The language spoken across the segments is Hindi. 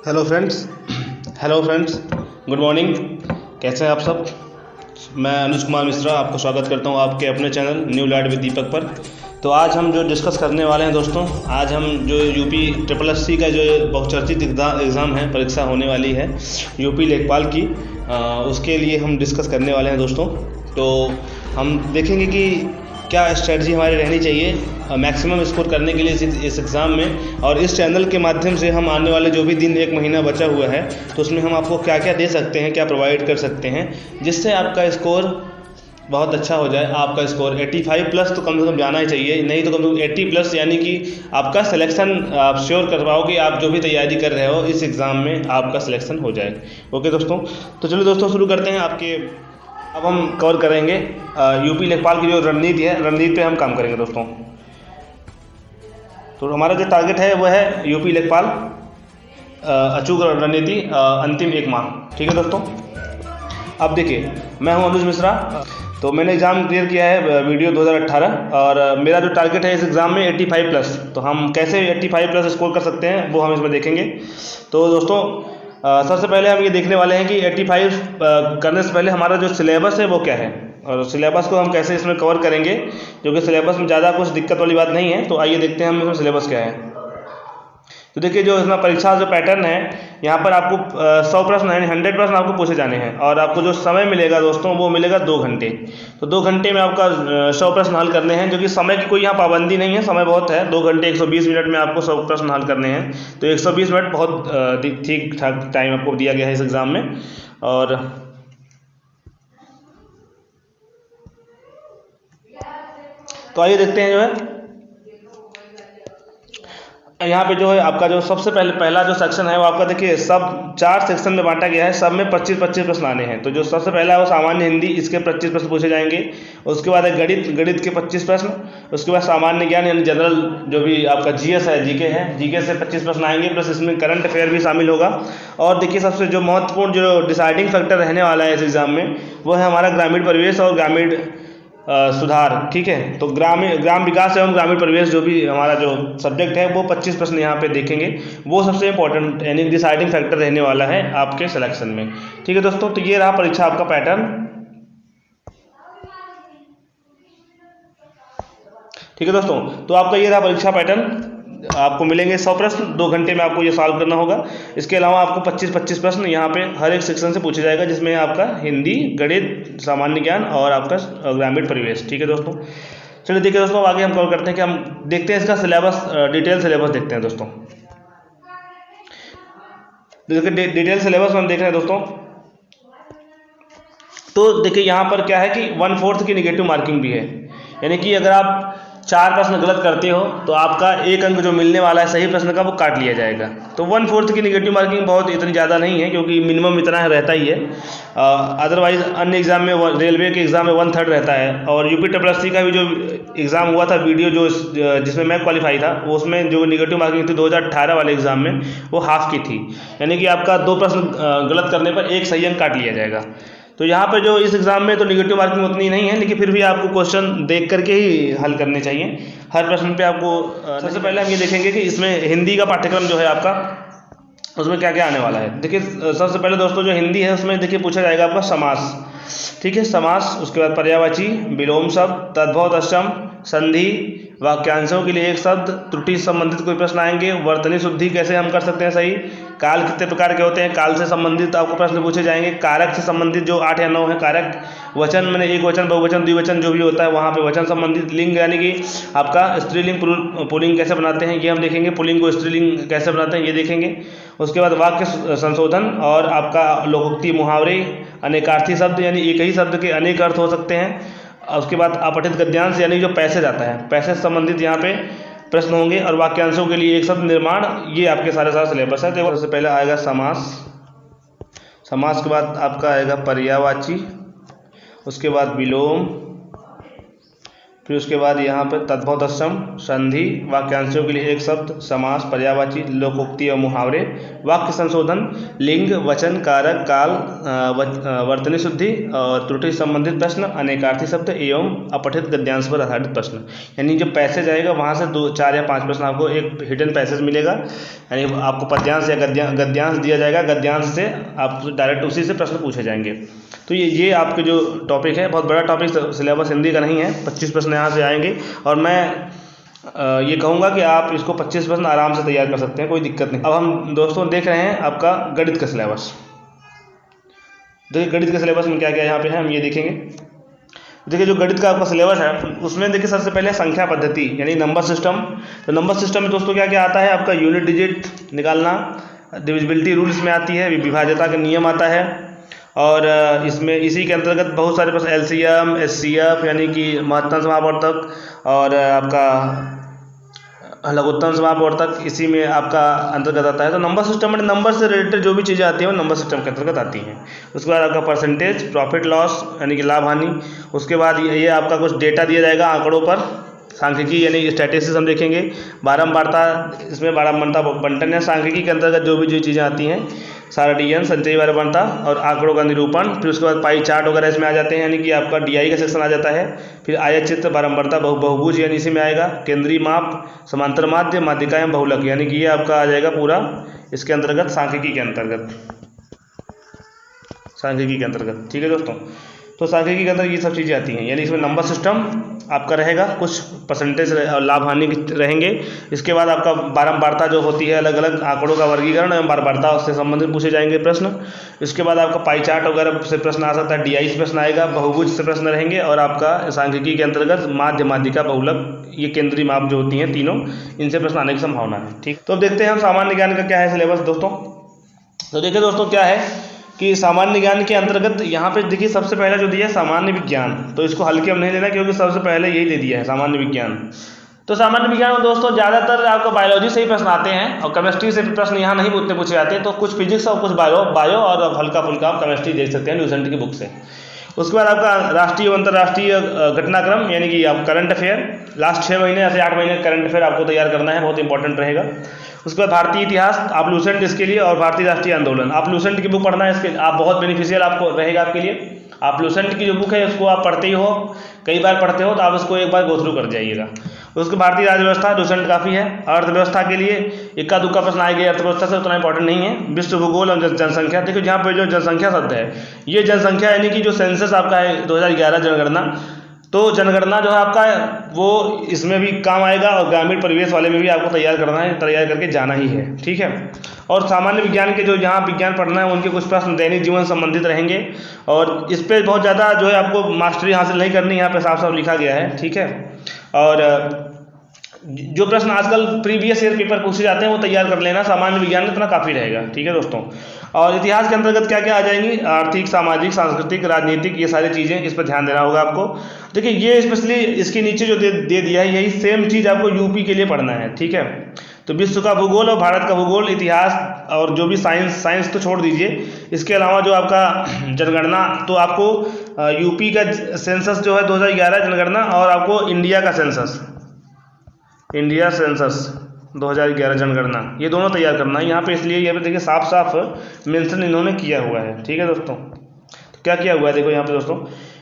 Hello friends good morning. कैसे हैं आप सब। मैं अनुज कुमार मिश्रा आपको स्वागत करता हूं आपके अपने चैनल न्यू लाइट विद दीपक पर। तो आज हम जो डिस्कस करने वाले हैं दोस्तों, आज हम जो यूपी SSC का जो बहुचर्चित एग्ज़ाम है, परीक्षा होने वाली है यूपी लेखपाल की, उसके लिए हम डिस्कस करने वाले हैं दोस्तों। तो हम देखेंगे कि क्या स्ट्रेटजी हमारी रहनी चाहिए मैक्सिमम स्कोर करने के लिए इस एग्ज़ाम में, और इस चैनल के माध्यम से हम आने वाले जो भी दिन, एक महीना बचा हुआ है, तो उसमें हम आपको क्या क्या दे सकते हैं, क्या प्रोवाइड कर सकते हैं, जिससे आपका स्कोर बहुत अच्छा हो जाए। आपका स्कोर 85 प्लस तो कम से कम जाना ही चाहिए, नहीं तो कम से कम 80 प्लस, यानी कि आपका सिलेक्शन आप श्योर कर पाओगे। आप जो भी तैयारी कर रहे हो इस एग्ज़ाम में आपका सिलेक्शन हो जाए। ओके दोस्तों, तो चलो दोस्तों शुरू करते हैं। अब हम कवर करेंगे यूपी लेखपाल की जो रणनीति है, रणनीति पे हम काम करेंगे दोस्तों। तो हमारा जो टारगेट है वो है यूपी लेखपाल अचूक रणनीति अंतिम 1 माह। ठीक है दोस्तों। अब देखिए, मैं हूं अनुज मिश्रा। तो मैंने एग्ज़ाम क्लियर किया है वीडियो 2018, और मेरा जो टारगेट है इस एग्ज़ाम में 85 प्लस। तो हम कैसे 85 प्लस स्कोर कर सकते हैं वो हम इसमें देखेंगे। तो दोस्तों सबसे पहले हम ये देखने वाले हैं कि 85 करने से पहले हमारा जो सिलेबस है वो क्या है, और सिलेबस को हम कैसे इसमें कवर करेंगे, जो कि सिलेबस में ज़्यादा कुछ दिक्कत वाली बात नहीं है। तो आइए देखते हैं हम इसमें सिलेबस क्या है। तो देखिए, जो इसमें परीक्षा जो पैटर्न है, यहाँ पर आपको 100 प्रश्न यानी 100 प्रश्न आपको पूछे जाने हैं, और आपको जो समय मिलेगा दोस्तों वो मिलेगा 2 घंटे। तो 2 घंटे में आपका 100 प्रश्न हल करने हैं, जो कि समय की कोई यहाँ पाबंदी नहीं है, समय बहुत है। 2 घंटे 120 मिनट में आपको 100 प्रश्न हल करने हैं। तो 120 मिनट बहुत ठीक ठाक टाइम आपको दिया गया है इस एग्ज़ाम में। और तो आइए देखते हैं जो है यहाँ पे जो है आपका जो सबसे पहला जो सेक्शन है वो आपका देखिए, सब 4 सेक्शन में बांटा गया है। सब में 25-25 प्रश्न आने हैं। तो जो सबसे पहला है वो सामान्य हिंदी, इसके 25 प्रश्न पूछे जाएंगे। उसके बाद है गणित के 25 प्रश्न। उसके बाद सामान्य ज्ञान यानी जनरल, जो भी आपका GS है, जीके है, जीके से 25 प्रश्न आएंगे, प्लस इसमें करंट अफेयर भी शामिल होगा। और देखिए, सबसे जो महत्वपूर्ण जो डिसाइडिंग फैक्टर रहने वाला है इस एग्ज़ाम में, वो है हमारा ग्रामीण परिवेश और ग्रामीण सुधार। ठीक है। तो ग्राम विकास एवं ग्रामीण परिवेश, जो भी हमारा जो सब्जेक्ट है, वो 25 प्रश्न यहाँ पे देखेंगे। वो सबसे इंपॉर्टेंट यानी डिसाइडिंग फैक्टर रहने वाला है आपके सिलेक्शन में। ठीक है दोस्तों। तो ये रहा परीक्षा आपका पैटर्न। ठीक है दोस्तों, तो आपका ये रहा परीक्षा पैटर्न। आपको मिलेंगे 100 प्रश्न, 2 घंटे में आपको ये सॉल्व करना होगा। इसके अलावा आपको 25-25 प्रश्न यहाँ पे हर एक सेक्शन से पूछा जाएगा, जिसमें आपका हिंदी, गणित, सामान्य ज्ञान और आपका ग्रामीण परिवेश। ठीक है दोस्तों। चलिए देखिए दोस्तों, आगे हम कवर करते हैं कि हम देखते हैं इसका सिलेबस, डिटेल सिलेबस देखते हैं दोस्तों। देखिए, डिटेल सिलेबस हम देख रहे हैं दोस्तों। तो देखिए, यहाँ पर क्या है कि 1/4 की निगेटिव मार्किंग भी है, यानी कि अगर आप 4 प्रश्न गलत करते हो तो आपका 1 अंक जो मिलने वाला है सही प्रश्न का, वो काट लिया जाएगा। तो 1/4 की निगेटिव मार्किंग बहुत इतनी ज़्यादा नहीं है, क्योंकि मिनिमम इतना रहता ही है। अदरवाइज अन्य एग्ज़ाम में, रेलवे के एग्ज़ाम में 1/3 रहता है। और यूपी SSC का भी जो एग्ज़ाम हुआ था वीडियो, जिसमें मैं क्वालिफाई था, उसमें जो निगेटिव मार्किंग थी 2018 वाले एग्ज़ाम में, वो हाफ की थी, यानी कि आपका 2 प्रश्न गलत करने पर 1 सही अंक काट लिया जाएगा। तो यहाँ पे जो इस एग्ज़ाम में तो निगेटिव मार्किंग उतनी नहीं है, लेकिन फिर भी आपको क्वेश्चन देख करके ही हल करने चाहिए। हर प्रश्न पे आपको सबसे पहले हम ये देखेंगे कि इसमें हिंदी का पाठ्यक्रम जो है आपका, उसमें क्या क्या आने वाला है। देखिए, सबसे पहले दोस्तों जो हिंदी है उसमें देखिए पूछा जाएगा आपका समास। ठीक है, समास। उसके बाद पर्यायवाची, विलोम शब्द, तद्भव तत्सम, संधि, वाक्यांशों के लिए एक शब्द, त्रुटि से संबंधित कोई प्रश्न आएंगे, वर्तनी शुद्धि कैसे हम कर सकते हैं सही, काल कितने प्रकार के होते हैं, काल से संबंधित आपको प्रश्न पूछे जाएंगे, कारक से संबंधित जो 8 या 9 है कारक, वचन मैंने एक वचन, बहुवचन, द्विवचन जो भी होता है वहाँ पे वचन संबंधित, लिंग यानी कि आपका स्त्रीलिंग पुल्लिंग कैसे बनाते हैं ये हम देखेंगे, पुल्लिंग को स्त्रीलिंग कैसे बनाते हैं ये देखेंगे। उसके बाद वाक्य संशोधन और आपका लोकोक्ति, मुहावरे, अनेकार्थी शब्द यानी एक ही शब्द के अनेक अर्थ हो सकते हैं। उसके बाद अपठित गद्यांश यानी जो पैसेज आता है, पैसेज संबंधित यहाँ पे प्रश्न होंगे, और वाक्यांशों के लिए एक शब्द निर्माण। ये आपके सारे सिलेबस है। तो सबसे पहले आएगा समास। समास के बाद आपका आएगा पर्यायवाची, उसके बाद विलोम, फिर उसके बाद यहाँ पर तद्भव तत्सम, संधि, वाक्यांशों के लिए एक शब्द, समास, पर्यायवाची, लोकोक्ति और मुहावरे, वाक्य संशोधन, लिंग, वचन, कारक, काल, वर्तनी शुद्धि और त्रुटि संबंधित प्रश्न, अनेकार्थी शब्द एवं अपठित गद्यांश पर आधारित प्रश्न। यानी जो पैसेज आएगा वहाँ से 2, 4 या 5 प्रश्न आपको एक हिडन पैसेज मिलेगा, यानी आपको पद्यांश या गद्यांश दिया जाएगा, गद्यांश से आप डायरेक्ट उसी से प्रश्न पूछे जाएंगे। तो ये आपके जो टॉपिक है, बहुत बड़ा टॉपिक, सिलेबस हिंदी का नहीं है, 25 प्रश्न यहाँ से आएंगे और मैं ये कहूँगा कि आप इसको 25 प्रश्न आराम से तैयार कर सकते हैं, कोई दिक्कत नहीं। अब हम दोस्तों देख रहे हैं आपका गणित का सिलेबस। देखिए गणित के सिलेबस में क्या क्या यहाँ पे है, हम ये देखेंगे। देखिए जो गणित का आपका सिलेबस है उसमें देखिए सबसे पहले संख्या पद्धति यानी नंबर सिस्टम। तो नंबर सिस्टम में दोस्तों क्या क्या आता है, आपका यूनिट डिजिट निकालना, डिविजिबिलिटी रूल्स में आती है, विभाज्यता का नियम आता है और इसमें इसी के अंतर्गत बहुत सारे प्रश्न एलसीएम, एचसीएफ यानी कि महत्तम समापवर्तक और आपका लघुत्तम समापवर्तक इसी में आपका अंतर्गत आता है। तो नंबर सिस्टम में नंबर से रिलेटेड जो भी चीज़ें आती हैं वो नंबर सिस्टम के अंतर्गत आती हैं। उसके बाद आपका परसेंटेज, प्रॉफिट लॉस यानी कि लाभ हानि। उसके बाद ये आपका कुछ डेटा दिया जाएगा आंकड़ों पर, सांख्यिकी यानी स्टैटिस्टिक्स हम देखेंगे, बारंबारता, इसमें बारंबारता बंटन या सांख्यिकी के अंतर्गत जो भी चीज़ें आती हैं, सारा डीएन, संचयी बारंबारता और आंकड़ों का निरूपण। फिर उसके बाद पाई चार्ट वगैरह इसमें आ जाते हैं, यानी कि आपका डीआई का सेक्शन आ जाता है। फिर आयत चित्र, बारंबारता, बहुभुज यानी इसी में आएगा, केंद्रीय माप, समांतर माध्य, माध्यिका एवं बहुलक, यानी कि ये आपका आ जाएगा पूरा इसके अंतर्गत, सांख्यिकी के अंतर्गत, सांख्यिकी के अंतर्गत। ठीक है दोस्तों, तो सांख्यिकी के अंदर ये सब चीज़ें आती हैं, यानी इसमें नंबर सिस्टम आपका रहेगा, कुछ परसेंटेज और लाभ हानि रहेंगे। इसके बाद आपका बारंबारता जो होती है, अलग अलग आंकड़ों का वर्गीकरण एवं बारंबारता से संबंधित पूछे जाएंगे प्रश्न। इसके बाद आपका पाई चार्ट वगैरह से प्रश्न आ सकता है, डीआई से प्रश्न आएगा, बहुभुज से प्रश्न रहेंगे और आपका सांख्यिकी के अंतर्गत माध्य, माध्यिका, बहुलक, ये केंद्रीय माप जो होती हैं तीनों, इनसे प्रश्न आने की संभावना है। ठीक, तो अब देखते हैं हम सामान्य ज्ञान का क्या है सिलेबस दोस्तों। तो देखिए दोस्तों क्या है कि सामान्य ज्ञान के अंतर्गत यहाँ पे देखिए सबसे पहला जो दिया है सामान्य विज्ञान, तो इसको हल्के में नहीं लेना क्योंकि सबसे पहले यही दे दिया है सामान्य विज्ञान। तो सामान्य विज्ञान में दोस्तों ज़्यादातर आपको बायोलॉजी से ही प्रश्न आते हैं और केमिस्ट्री से प्रश्न यहाँ नहीं पूछे जाते, तो कुछ फिजिक्स और कुछ बायो और हल्का फुल्का आप केमिस्ट्री देख सकते हैं ल्यूसेंट की बुक से। उसके बाद आपका राष्ट्रीय और अंतर्राष्ट्रीय घटनाक्रम यानी कि आप करंट अफेयर, लास्ट 6 महीने या 8 महीने करंट अफेयर आपको तैयार करना है, बहुत इंपॉर्टेंट रहेगा। उसके बाद भारतीय इतिहास, आप लूसेंट इसके लिए, और भारतीय राष्ट्रीय आंदोलन, आप लूसेंट की बुक पढ़ना है, इसके आप बहुत बेनिफिशियल आपको रहेगा आपके लिए। आप लूसेंट की जो बुक है उसको आप पढ़ते ही हो, कई बार पढ़ते हो, तो आप उसको एक बार गो थ्रू कर जाइएगा। उसके भारतीय राज्यव्यवस्था, लूसेंट काफ़ी है। अर्थव्यवस्था के लिए इक्का दुक्का प्रश्न आएंगे, अर्थव्यवस्था से उतना इंपॉर्टेंट नहीं है। विश्व भूगोल और जनसंख्या, देखो जहाँ पे जो जनसंख्या शब्द है, ये जनसंख्या यानी कि जो सेंसस आपका है 2011 जनगणना, तो जनगणना जो है आपका वो इसमें भी काम आएगा और ग्रामीण परिवेश वाले में भी आपको तैयार करना है, तैयार करके जाना ही है। ठीक है, और सामान्य विज्ञान के जो जहाँ विज्ञान पढ़ना है उनके कुछ प्रश्न दैनिक जीवन संबंधित रहेंगे और इस पर बहुत ज़्यादा जो है आपको मास्टरी हासिल नहीं करनी, यहाँ पे साफ साफ लिखा गया है। ठीक है, और जो प्रश्न आजकल प्रीवियस ईयर पेपर पूछे जाते हैं वो तैयार कर लेना, सामान्य विज्ञान में इतना काफ़ी रहेगा। ठीक है दोस्तों, और इतिहास के अंतर्गत क्या क्या आ जाएंगी, आर्थिक, सामाजिक, सांस्कृतिक, राजनीतिक, ये सारी चीज़ें, इस पर ध्यान देना होगा आपको। देखिए ये स्पेशली इसके नीचे जो दे दिया है, यही सेम चीज़ आपको यूपी के लिए पढ़ना है। ठीक है, तो विश्व का भूगोल और भारत का भूगोल, इतिहास और जो भी साइंस तो छोड़ दीजिए, इसके अलावा जो आपका जनगणना, तो आपको यूपी का सेंसस जो है 2011 जनगणना और आपको इंडिया का सेंसस, इंडिया सेंसस 2011 जनगणना, ये दोनों तैयार करना है यहाँ पे। इसलिए ये देखिए साफ साफ मेंशन इन्होंने किया हुआ है। ठीक है दोस्तों, तो क्या किया हुआ है देखो यहाँ पे दोस्तों,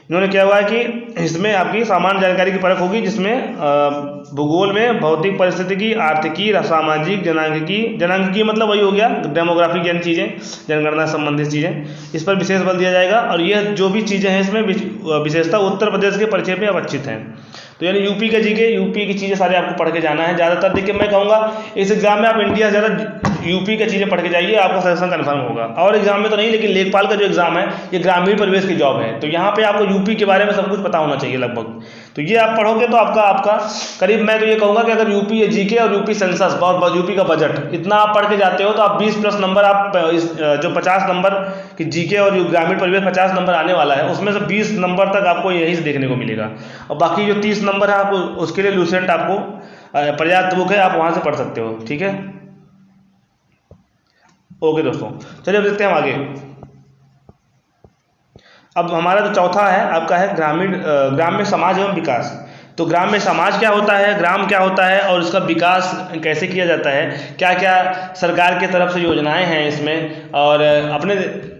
इन्होंने क्या हुआ है कि इसमें आपकी सामान्य जानकारी की परख होगी, जिसमें भूगोल में भौतिक परिस्थितिकी, आर्थिकी, सामाजिक, जनांगिकी मतलब वही हो गया डेमोग्राफी की चीज़ें, जनगणना संबंधित चीज़ें, इस पर विशेष बल दिया जाएगा। और ये जो भी चीज़ें हैं इसमें विशेषता उत्तर प्रदेश के परिचय में अवच्छित हैं। तो यानी यूपी के जीके, यूपी की चीज़ें सारे आपको पढ़ के जाना है ज़्यादातर। देखिए मैं कहूँगा इस एग्ज़ाम में आप इंडिया से ज़्यादा यूपी की चीज़ें पढ़ के जाइए, आपका सिलेक्शन कन्फर्म होगा। और एग्जाम में तो नहीं, लेकिन लेखपाल का जो एग्ज़ाम है ये ग्रामीण परिवेश की जॉब है, तो यहाँ पे आपको यूपी के बारे में सब कुछ पता होना चाहिए लगभग। तो ये आप पढ़ोगे तो आपका करीब, मैं तो ये कहूँगा कि अगर यूपी जीके और यूपी सेंसस और यूपी का बजट इतना आप पढ़ के जाते हो तो आप 20+ नंबर, आप जो 50 नंबर की जीके और ग्रामीण परिवेश 50 नंबर आने वाला है, उसमें से 20 नंबर तक आपको यहीं से देखने को मिलेगा। और बाकी जो 30 नंबर है आपको, उसके लिए लूसेंट आपको पर्याप्त बुक है, आप वहाँ से पढ़ सकते हो। ठीक है, ओके दोस्तों, चलिए अब देखते हैं हम आगे। अब हमारा जो चौथा है आपका है ग्राम्य समाज एवं विकास। तो ग्राम में समाज क्या होता है, ग्राम क्या होता है और उसका विकास कैसे किया जाता है, क्या क्या सरकार की तरफ से योजनाएं हैं इसमें, और अपने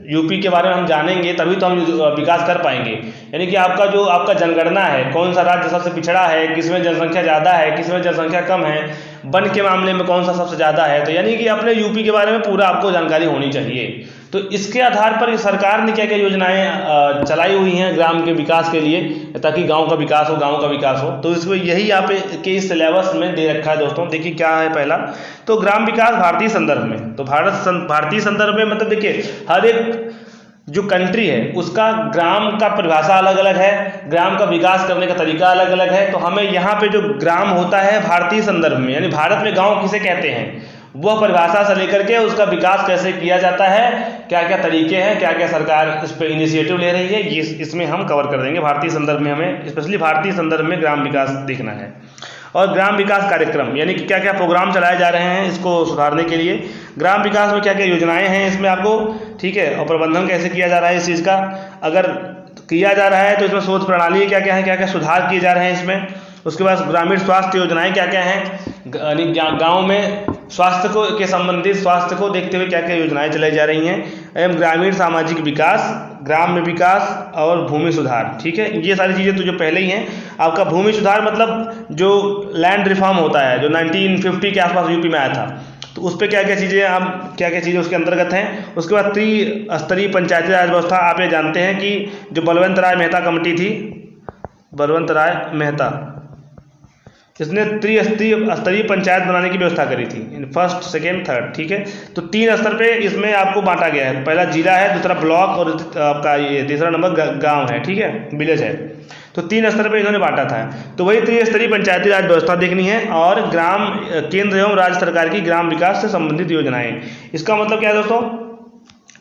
यूपी के बारे में हम जानेंगे तभी तो हम विकास कर पाएंगे। यानी कि आपका जनगणना है, कौन सा राज्य सबसे पिछड़ा है, किसमें जनसंख्या ज़्यादा है, किसमें जनसंख्या कम है, वन के मामले में कौन सा सबसे ज़्यादा है, तो यानी कि अपने यूपी के बारे में पूरा आपको जानकारी होनी चाहिए। तो इसके आधार पर सरकार ने क्या क्या योजनाएं चलाई हुई हैं ग्राम के विकास के लिए, ताकि गांव का विकास हो। तो इसको यही यहाँ पे के इस सिलेबस में दे रखा है दोस्तों। देखिए क्या है पहला, तो ग्राम विकास भारतीय संदर्भ में। तो भारतीय संदर्भ में मतलब देखिए हर एक जो कंट्री है उसका ग्राम का परिभाषा अलग अलग है, ग्राम का विकास करने का तरीका अलग अलग है। तो हमें यहाँ पे जो ग्राम होता है भारतीय संदर्भ में, यानी भारत में गांव किसे कहते हैं, वह परिभाषा से लेकर के उसका विकास कैसे किया जाता है, क्या क्या तरीके हैं, क्या क्या सरकार इस पर इनिशिएटिव ले रही है, ये इसमें हम कवर कर देंगे। भारतीय संदर्भ में हमें स्पेशली भारतीय संदर्भ में ग्राम विकास देखना है। और ग्राम विकास कार्यक्रम यानी कि क्या क्या प्रोग्राम चलाए जा रहे हैं इसको सुधारने के लिए, ग्राम विकास में क्या क्या योजनाएं हैं इसमें आपको, ठीक है, और प्रबंधन कैसे किया जा रहा है इस चीज़ का, अगर किया जा रहा है तो इसमें शोध प्रणाली क्या क्या है, क्या क्या सुधार किए जा रहे हैं इसमें। उसके बाद ग्रामीण स्वास्थ्य योजनाएं क्या क्या हैं, यानी गाँव में स्वास्थ्य को के संबंधित स्वास्थ्य को देखते हुए क्या क्या योजनाएं चलाई जा रही हैं, एवं ग्रामीण सामाजिक विकास, ग्राम में विकास और भूमि सुधार। ठीक है, ये सारी चीज़ें तो जो पहले ही हैं। आपका भूमि सुधार मतलब जो लैंड रिफॉर्म होता है जो 1950 के आसपास यूपी में आया था, तो उस पर क्या क्या चीज़ें आप क्या क्या चीज़ें उसके अंतर्गत हैं। उसके बाद त्रिस्तरीय पंचायती राज व्यवस्था, आप ये जानते हैं कि जो बलवंत राय मेहता कमेटी थी, बलवंत राय मेहता, इसने त्रिस्तरीय पंचायत बनाने की व्यवस्था करी थी, फर्स्ट सेकेंड थर्ड। ठीक है, तो 3 स्तर पे इसमें आपको बांटा गया है, पहला जिला है, दूसरा ब्लॉक और आपका ये तीसरा नंबर गांव है, ठीक है, विलेज है। तो 3 स्तर पे इन्होंने बांटा था। तो वही त्रिस्तरीय पंचायती राज व्यवस्था देखनी है और ग्राम केंद्र एवं राज्य सरकार की ग्राम विकास से संबंधित योजनाएं। इसका मतलब क्या है दोस्तों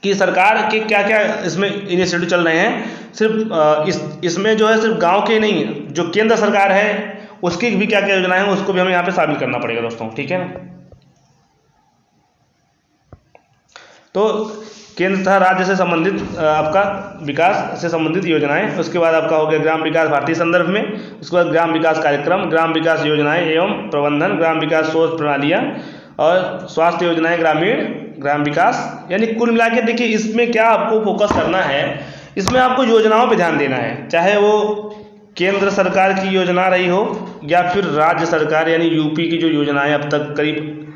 कि सरकार के क्या क्या इसमें इनिशिएटिव चल रहे हैं। सिर्फ इसमें जो है सिर्फ गाँव के नहीं, जो केंद्र सरकार है उसकी भी क्या क्या योजनाएं हैं उसको भी हमें यहाँ पे शामिल करना पड़ेगा दोस्तों, ठीक है ना। तो केंद्र तथा राज्य से संबंधित आपका विकास से संबंधित योजनाएं, उसके बाद आपका हो गया ग्राम विकास भारतीय संदर्भ में, उसके बाद ग्राम विकास कार्यक्रम, ग्राम विकास योजनाएं एवं प्रबंधन, ग्राम विकास शोध प्रणालियाँ और स्वास्थ्य योजनाएं, ग्राम विकास। यानी कुल मिला के देखिए इसमें क्या आपको फोकस करना है, इसमें आपको योजनाओं पर ध्यान देना है, चाहे वो केंद्र सरकार की योजना रही हो या फिर राज्य सरकार यानी यूपी की जो योजनाएं अब तक करीब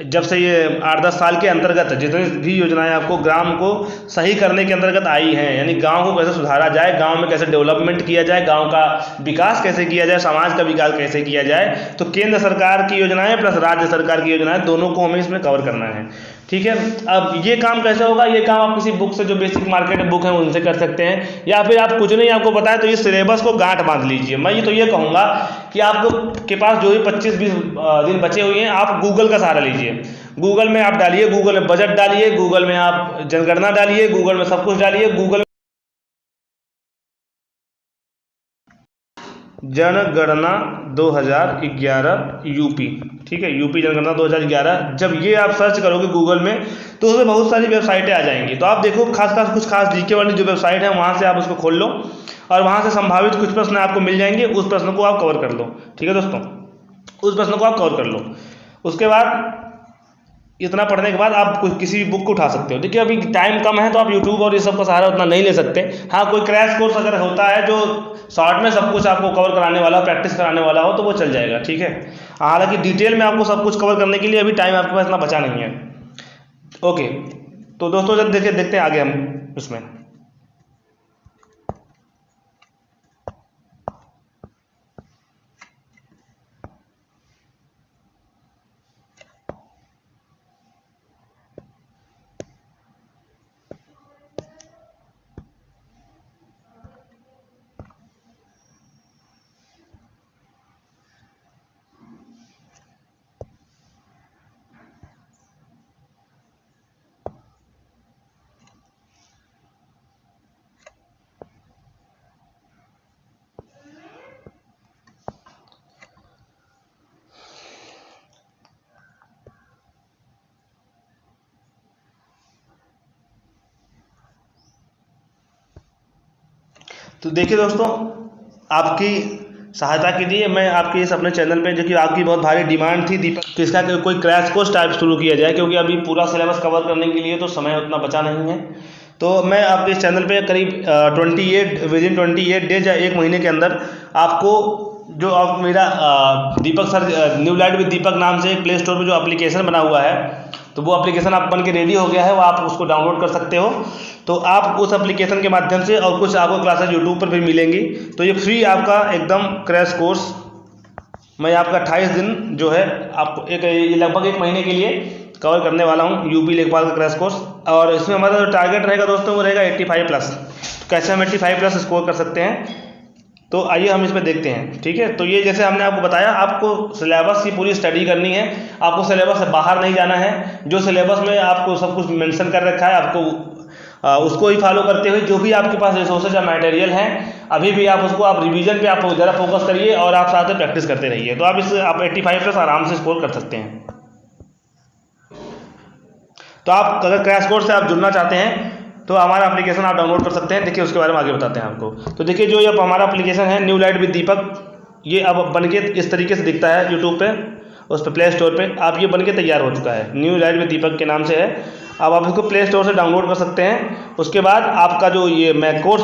जब से ये 8-10 साल के अंतर्गत जितनी भी योजनाएं आपको ग्राम को सही करने के अंतर्गत आई हैं, यानी गांव को कैसे सुधारा जाए, गांव में कैसे डेवलपमेंट किया जाए, गांव का विकास कैसे किया जाए, समाज का विकास कैसे किया जाए, तो केंद्र सरकार की योजनाएं प्लस राज्य सरकार की योजनाएं दोनों को हमें इसमें कवर करना है। ठीक है, अब ये काम कैसे होगा, ये काम आप किसी बुक से जो बेसिक मार्केट बुक है उनसे कर सकते हैं, या फिर आप कुछ नहीं आपको बताया तो इस सिलेबस को गांठ बांध लीजिए। मैं ये तो ये कहूँगा कि आपको के पास जो भी 25-20 दिन बचे हुए हैं आप गूगल का सहारा लीजिए। गूगल में आप डालिए, गूगल में बजट डालिए, गूगल में आप जनगणना डालिए, गूगल में सब कुछ डालिए, गूगल जनगणना 2011 यूपी, ठीक है, यूपी जनगणना 2011, जब ये आप सर्च करोगे गूगल में तो उसमें बहुत सारी वेबसाइटें आ जाएंगी। तो आप देखो कुछ खास जीके वाली जो वेबसाइट है वहाँ से आप उसको खोल लो और वहाँ से संभावित कुछ प्रश्न आपको मिल जाएंगे, उस प्रश्न को आप कवर कर लो। ठीक है दोस्तों, उस प्रश्न को आप कवर कर लो। उसके बाद इतना पढ़ने के बाद आप किसी भी बुक को उठा सकते हो। देखिए अभी टाइम कम है तो आप यूट्यूब और ये सब का सहारा उतना नहीं ले सकते। हाँ, कोई क्रैश कोर्स अगर होता है जो शॉर्ट में सब कुछ आपको कवर कराने वाला हो, प्रैक्टिस कराने वाला हो, तो वो चल जाएगा। ठीक है, हालांकि डिटेल में आपको सब कुछ कवर करने के लिए अभी टाइम आपके पास इतना बचा नहीं है। ओके, तो दोस्तों जब देखते हैं आगे हम उसमें। तो देखिए दोस्तों, आपकी सहायता के लिए मैं आपके इस अपने चैनल पे, जो कि आपकी बहुत भारी डिमांड थी दीपक, कि इसका कोई क्रैश कोर्स टाइप शुरू किया जाए, क्योंकि अभी पूरा सिलेबस कवर करने के लिए तो समय उतना बचा नहीं है। तो मैं आपके इस चैनल पे करीब 28 डेज या 1 महीने के अंदर आपको जो अब मेरा दीपक सर न्यू लाइट विद दीपक नाम से एक प्ले स्टोर पर जो एप्लीकेशन बना हुआ है, तो वो एप्लीकेशन आप बन के रेडी हो गया है, वो आप उसको डाउनलोड कर सकते हो। तो आप उस एप्लीकेशन के माध्यम से, और कुछ आपको क्लासेस यूट्यूब पर भी मिलेंगी, तो ये फ्री आपका एकदम क्रैश कोर्स मैं आपका 28 दिन जो है आपको लगभग 1 महीने के लिए कवर करने वाला हूँ, यूपी लेखपाल का क्रैश कोर्स। और इसमें हमारा जो टारगेट रहेगा दोस्तों वो रहेगा 85+। तो कैसे हम 85+ स्कोर कर सकते हैं, तो आइए हम इसमें देखते हैं। ठीक है, तो ये जैसे हमने आपको बताया, आपको सिलेबस की पूरी स्टडी करनी है, आपको सिलेबस से बाहर नहीं जाना है। जो सिलेबस में आपको सब कुछ मेंशन कर रखा है, आपको उसको ही फॉलो करते हुए जो भी आपके पास रिसोर्सेज या मटेरियल हैं, अभी भी आप उसको आप रिवीजन पे आप ज़रा फोकस करिए और आप साथ में प्रैक्टिस करते रहिए, तो आप 85+ आराम से स्कोर कर सकते हैं। तो आप अगर क्रैश कोर्स से आप जुड़ना चाहते हैं तो हमारा एप्लीकेशन आप डाउनलोड कर सकते हैं। देखिए उसके बारे में आगे बताते हैं आपको। तो देखिए जो ये हमारा एप्लीकेशन है न्यू लाइट विद दीपक, ये अब बन के इस तरीके से दिखता है यूट्यूब पे, उस पर प्ले स्टोर पे आप ये बन के तैयार हो चुका है, न्यू लाइट विद दीपक के नाम से है। अब आप इसको प्ले स्टोर से डाउनलोड कर सकते हैं। उसके बाद आपका जो ये मैं कोर्स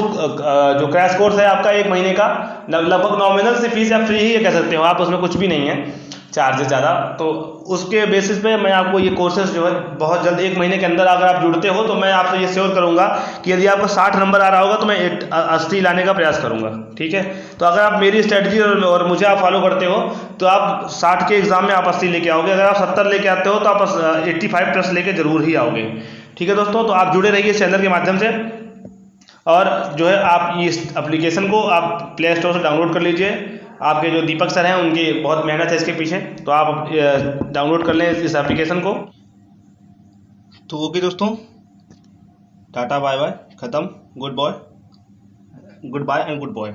जो क्रैश कोर्स है आपका 1 महीने का, लगभग नॉमिनल से फीस आप फ्री ही कह सकते हो आप, उसमें कुछ भी नहीं है चार्ज ज़्यादा। तो उसके बेसिस पे मैं आपको ये कोर्सेज जो है बहुत जल्द 1 महीने के अंदर अगर आप जुड़ते हो तो मैं आपसे ये श्योर करूंगा कि यदि आपका 60 नंबर आ रहा होगा तो मैं 80 लाने का प्रयास करूंगा। ठीक है, तो अगर आप मेरी स्ट्रेटजी और मुझे आप फॉलो करते हो तो आप 60 के एग्ज़ाम में आप 80 लेके आओगे, अगर आप 70 लेके आते हो तो आप 85+ लेके जरूर ही आओगे। ठीक है दोस्तों, तो आप जुड़े रहिए इस चैनल के माध्यम से, और जो है आप इस एप्लीकेशन को आप प्ले स्टोर से डाउनलोड कर लीजिए। आपके जो दीपक सर हैं उनकी बहुत मेहनत है इसके पीछे, तो आप डाउनलोड कर लें इस एप्लीकेशन को। तो ओके दोस्तों, टाटा बाय बाय, ख़त्म। Good bye and good boy.